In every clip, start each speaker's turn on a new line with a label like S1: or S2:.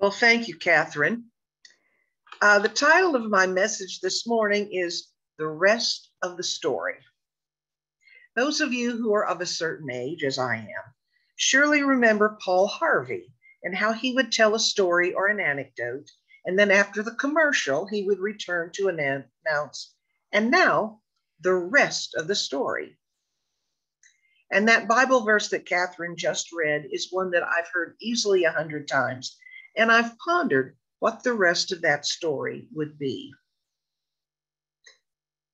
S1: Well, thank you, Catherine. The title of my message this morning is The Rest of the Story. Those of you who are of a certain age, as I am, surely remember Paul Harvey and how he would tell a story or an anecdote, and then after the commercial, he would return to announce, and now the rest of the story. And that Bible verse that Catherine just read is one that I've heard easily 100 times, and I've pondered what the rest of that story would be.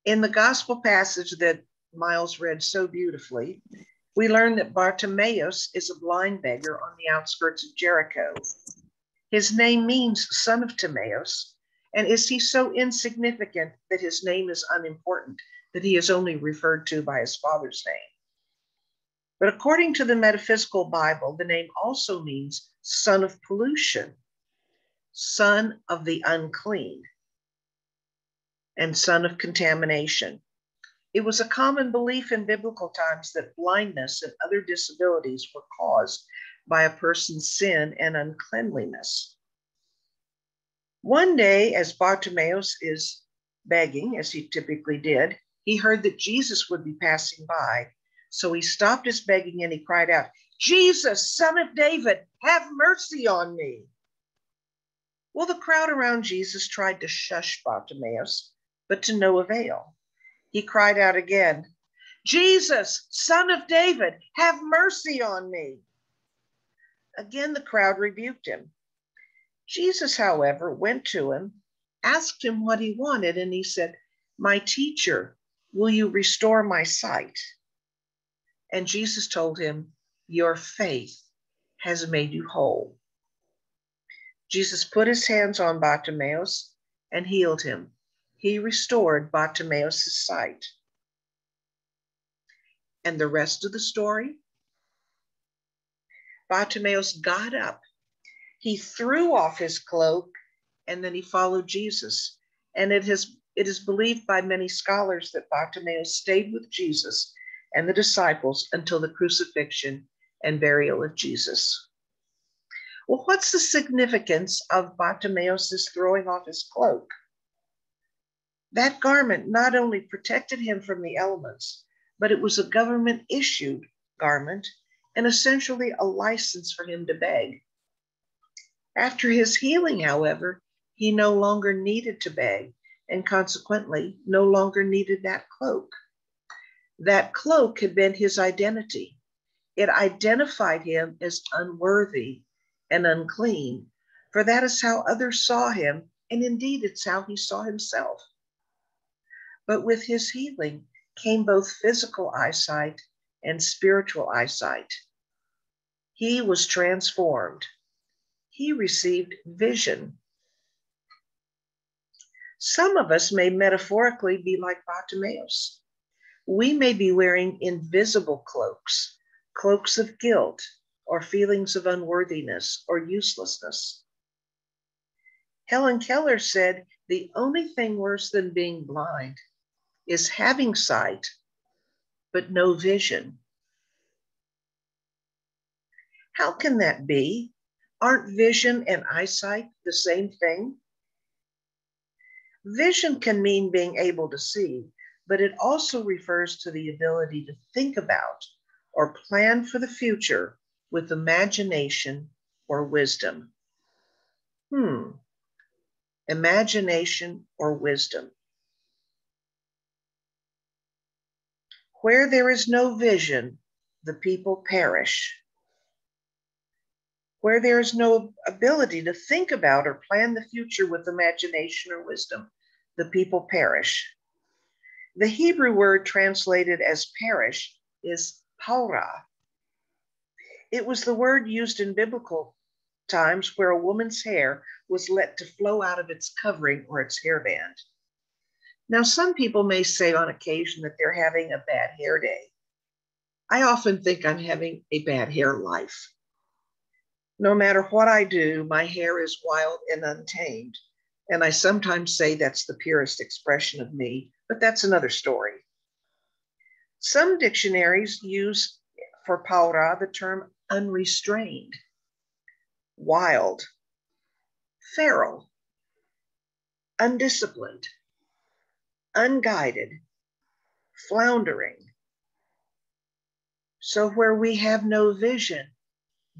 S1: In the gospel passage that Miles read so beautifully, we learn that Bartimaeus is a blind beggar on the outskirts of Jericho. His name means son of Timaeus, and is he so insignificant that his name is unimportant, that he is only referred to by his father's name? But according to the metaphysical Bible, the name also means son of pollution, son of the unclean, and son of contamination. It was a common belief in biblical times that blindness and other disabilities were caused by a person's sin and uncleanliness. One day, as Bartimaeus is begging, as he typically did, he heard that Jesus would be passing by. So he stopped his begging and he cried out, "Jesus, son of David, have mercy on me." Well, the crowd around Jesus tried to shush Bartimaeus, but to no avail. He cried out again, "Jesus, son of David, have mercy on me." Again, the crowd rebuked him. Jesus, however, went to him, asked him what he wanted, and he said, "My teacher, will you restore my sight?" And Jesus told him, "Your faith has made you whole." Jesus put his hands on Bartimaeus and healed him. He restored Bartimaeus' sight. And the rest of the story? Bartimaeus got up. He threw off his cloak and then he followed Jesus. And it is believed by many scholars that Bartimaeus stayed with Jesus and the disciples until the crucifixion and burial of Jesus. Well, what's the significance of Bartimaeus' throwing off his cloak? That garment not only protected him from the elements, but it was a government-issued garment and essentially a license for him to beg. After his healing, however, he no longer needed to beg and consequently no longer needed that cloak. That cloak had been his identity. It identified him as unworthy and unclean, for that is how others saw him, and indeed it's how he saw himself. But with his healing came both physical eyesight and spiritual eyesight. He was transformed. He received vision. Some of us may metaphorically be like Bartimaeus. We may be wearing invisible cloaks, cloaks of guilt, or feelings of unworthiness or uselessness. Helen Keller said, "The only thing worse than being blind is having sight, but no vision." How can that be? Aren't vision and eyesight the same thing? Vision can mean being able to see, but it also refers to the ability to think about or plan for the future with imagination or wisdom. Imagination or wisdom. Where there is no vision, the people perish. Where there is no ability to think about or plan the future with imagination or wisdom, the people perish. The Hebrew word translated as perish is paura. It was the word used in biblical times where a woman's hair was let to flow out of its covering or its hairband. Now, some people may say on occasion that they're having a bad hair day. I often think I'm having a bad hair life. No matter what I do, my hair is wild and untamed. And I sometimes say that's the purest expression of me, but that's another story. Some dictionaries use for paura the term unrestrained, wild, feral, undisciplined, unguided, floundering. So where we have no vision,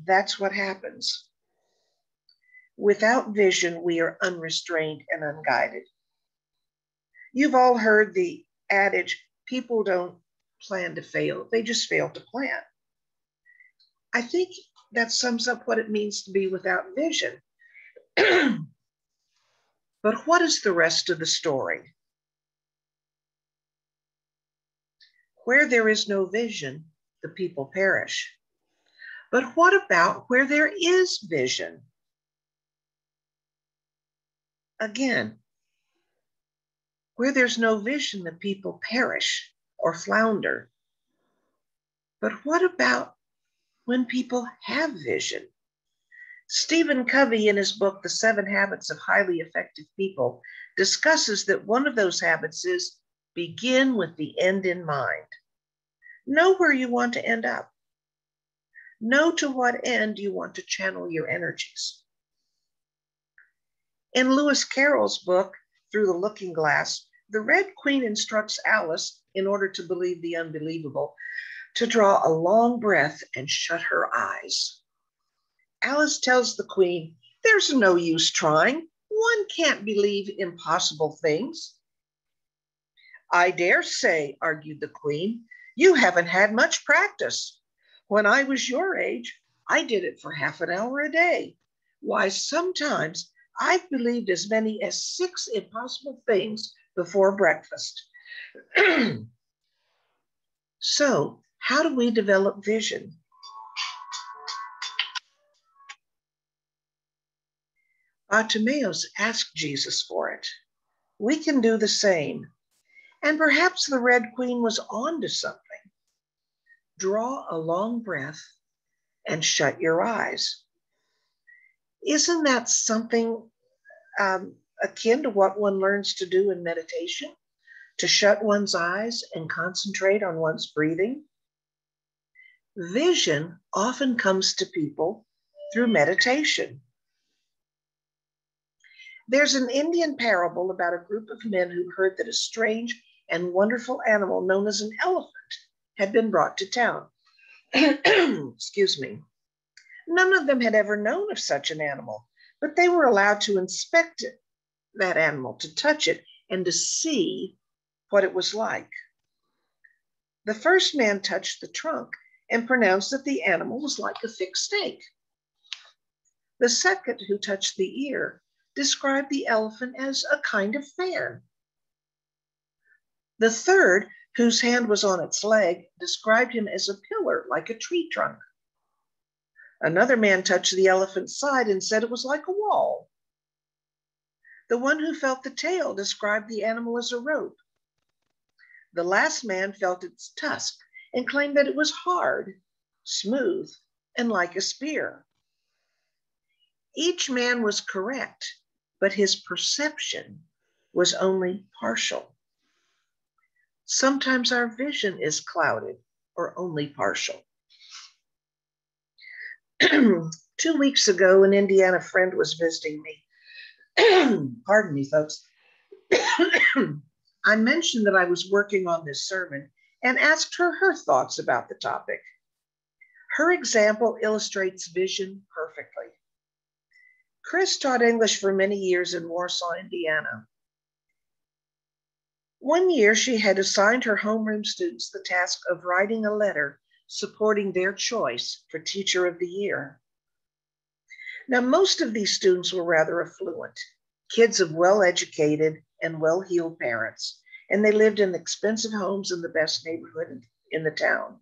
S1: that's what happens. Without vision, we are unrestrained and unguided. You've all heard the adage, people don't plan to fail, they just fail to plan. I think that sums up what it means to be without vision. But what is the rest of the story? Where there is no vision, the people perish. But what about where there is vision? Again, where there's no vision, the people perish or flounder. But what about when people have vision? Stephen Covey, in his book, The 7 Habits of Highly Effective People, discusses that one of those habits is begin with the end in mind. Know where you want to end up. Know to what end you want to channel your energies. In Lewis Carroll's book, Through the Looking Glass, the Red Queen instructs Alice, in order to believe the unbelievable, to draw a long breath and shut her eyes. Alice tells the Queen, there's no use trying. One can't believe impossible things. I dare say, argued the Queen, you haven't had much practice. When I was your age, I did it for half an hour a day. Why, sometimes I've believed as many as 6 impossible things before breakfast. So, how do we develop vision? Bartimaeus asked Jesus for it. We can do the same. And perhaps the Red Queen was on to something. Draw a long breath and shut your eyes. Isn't that something akin to what one learns to do in meditation? To shut one's eyes and concentrate on one's breathing? Vision often comes to people through meditation. There's an Indian parable about a group of men who heard that a strange and wonderful animal known as an elephant had been brought to town. Excuse me. None of them had ever known of such an animal, but they were allowed to inspect it, that animal, to touch it, and to see what it was like. The first man touched the trunk and pronounced that the animal was like a thick steak. The second, who touched the ear, described the elephant as a kind of fan. The third, whose hand was on its leg, described him as a pillar, like a tree trunk. Another man touched the elephant's side and said it was like a wall. The one who felt the tail described the animal as a rope. The last man felt its tusk and claimed that it was hard, smooth, and like a spear. Each man was correct, but his perception was only partial. Sometimes our vision is clouded or only partial. 2 weeks ago, an Indiana friend was visiting me. Pardon me, folks. I mentioned that I was working on this sermon and asked her thoughts about the topic. Her example illustrates vision perfectly. Chris taught English for many years in Warsaw, Indiana. One year, she had assigned her homeroom students the task of writing a letter supporting their choice for Teacher of the Year. Now, most of these students were rather affluent, kids of well-educated and well-heeled parents, and they lived in expensive homes in the best neighborhood in the town.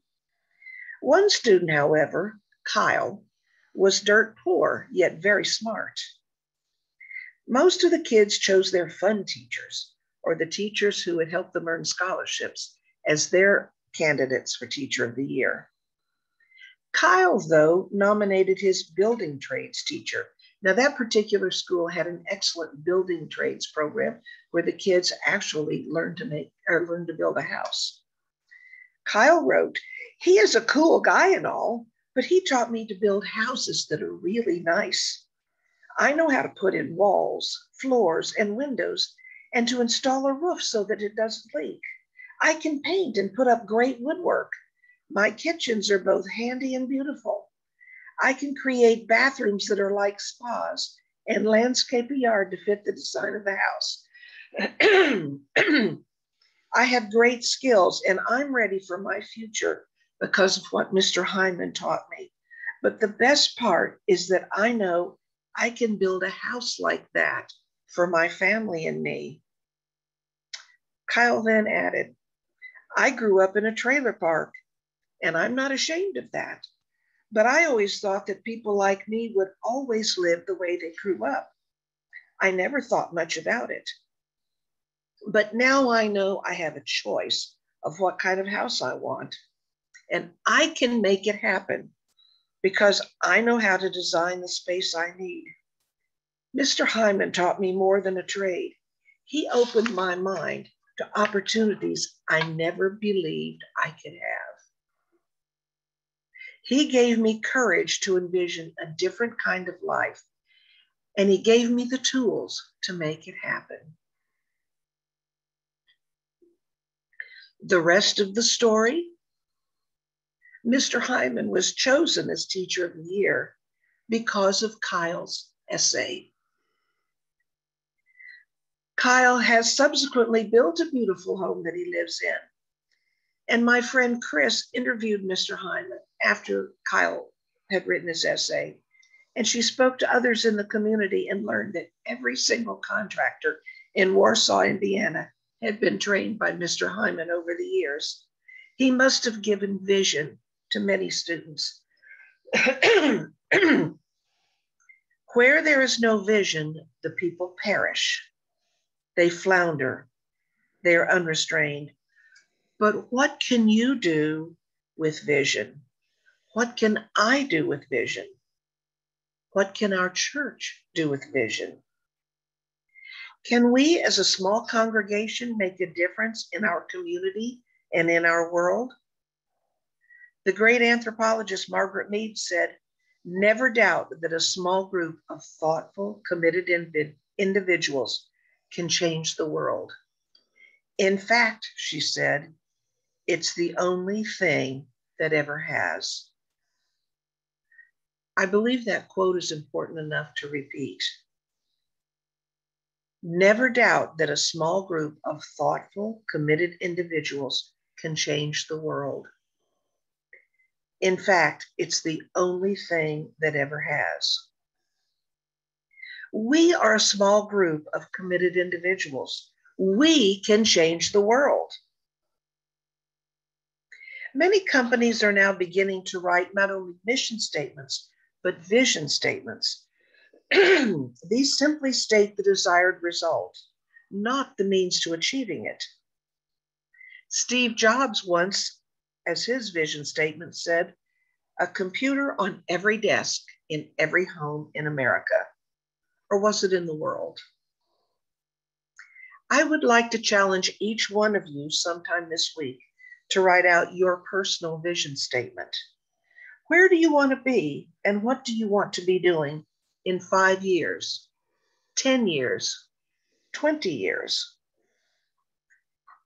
S1: One student, however, Kyle, was dirt poor, yet very smart. Most of the kids chose their fun teachers, or the teachers who had helped them earn scholarships, as their candidates for Teacher of the Year. Kyle, though, nominated his building trades teacher. Now, that particular school had an excellent building trades program where the kids actually learned to build a house. Kyle wrote, "He is a cool guy and all, but he taught me to build houses that are really nice. I know how to put in walls, floors, and windows, and to install a roof so that it doesn't leak. I can paint and put up great woodwork. My kitchens are both handy and beautiful. I can create bathrooms that are like spas and landscape a yard to fit the design of the house. I have great skills and I'm ready for my future because of what Mr. Hyman taught me. But the best part is that I know I can build a house like that for my family and me. Kyle then added, I grew up in a trailer park and I'm not ashamed of that. But I always thought that people like me would always live the way they grew up. I never thought much about it. But now I know I have a choice of what kind of house I want, and I can make it happen because I know how to design the space I need. Mr. Hyman taught me more than a trade. He opened my mind to opportunities I never believed I could have. He gave me courage to envision a different kind of life, and he gave me the tools to make it happen. The rest of the story, Mr. Hyman was chosen as Teacher of the Year because of Kyle's essay. Kyle has subsequently built a beautiful home that he lives in. And my friend Chris interviewed Mr. Hyman after Kyle had written his essay. And she spoke to others in the community and learned that every single contractor in Warsaw, Indiana, had been trained by Mr. Hyman over the years. He must have given vision to many students. Where there is no vision, the people perish. They flounder. They are unrestrained. But what can you do with vision? What can I do with vision? What can our church do with vision? Can we, as a small congregation, make a difference in our community and in our world? The great anthropologist Margaret Mead said, never doubt that a small group of thoughtful, committed individuals can change the world. In fact, she said, it's the only thing that ever has. I believe that quote is important enough to repeat. Never doubt that a small group of thoughtful, committed individuals can change the world. In fact, it's the only thing that ever has. We are a small group of committed individuals. We can change the world. Many companies are now beginning to write not only mission statements, but vision statements. These simply state the desired result, not the means to achieving it. Steve Jobs once, as his vision statement said, a computer on every desk in every home in America. Or was it in the world? I would like to challenge each one of you sometime this week to write out your personal vision statement. Where do you want to be and what do you want to be doing in 5 years, 10 years, 20 years?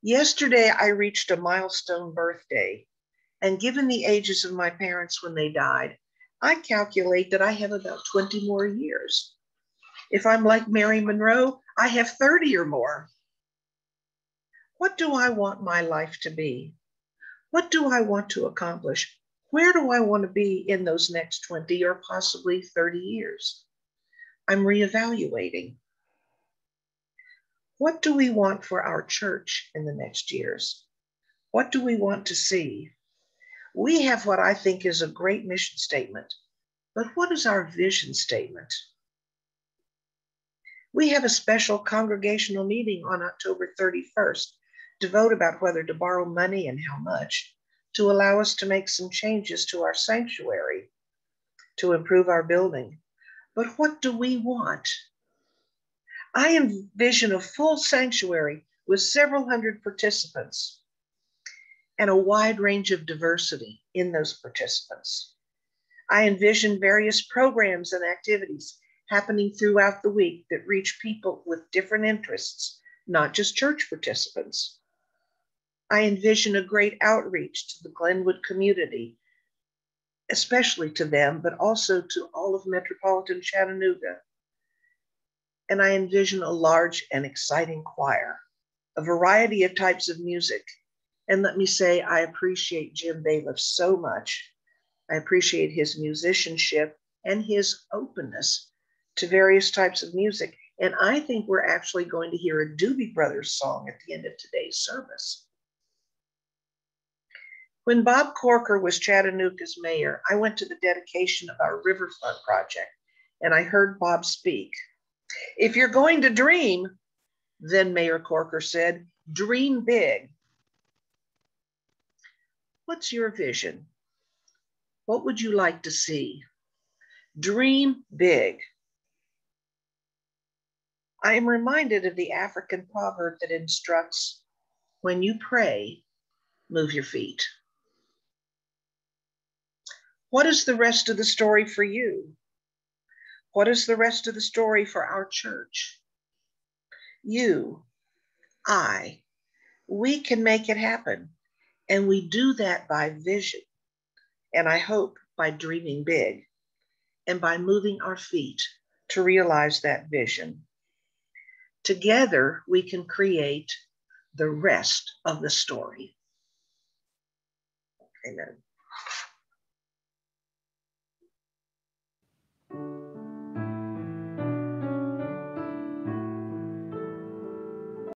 S1: Yesterday, I reached a milestone birthday, and given the ages of my parents when they died, I calculate that I have about 20 more years. If I'm like Mary Monroe, I have 30 or more. What do I want my life to be? What do I want to accomplish? Where do I want to be in those next 20 or possibly 30 years? I'm reevaluating. What do we want for our church in the next years? What do we want to see? We have what I think is a great mission statement, but what is our vision statement? We have a special congregational meeting on October 31st to vote about whether to borrow money and how much to allow us to make some changes to our sanctuary to improve our building. But what do we want? I envision a full sanctuary with several hundred participants and a wide range of diversity in those participants. I envision various programs and activities happening throughout the week that reach people with different interests, not just church participants. I envision a great outreach to the Glenwood community, especially to them, but also to all of metropolitan Chattanooga. And I envision a large and exciting choir, a variety of types of music. And let me say, I appreciate Jim Bailiff so much. I appreciate his musicianship and his openness to various types of music. And I think we're actually going to hear a Doobie Brothers song at the end of today's service. When Bob Corker was Chattanooga's mayor, I went to the dedication of our riverfront project, and I heard Bob speak. If you're going to dream, then Mayor Corker said, dream big. What's your vision? What would you like to see? Dream big. I am reminded of the African proverb that instructs, when you pray, move your feet. What is the rest of the story for you? What is the rest of the story for our church? You, we can make it happen. And we do that by vision. And I hope by dreaming big and by moving our feet to realize that vision. Together, we can create the rest of the story. Amen.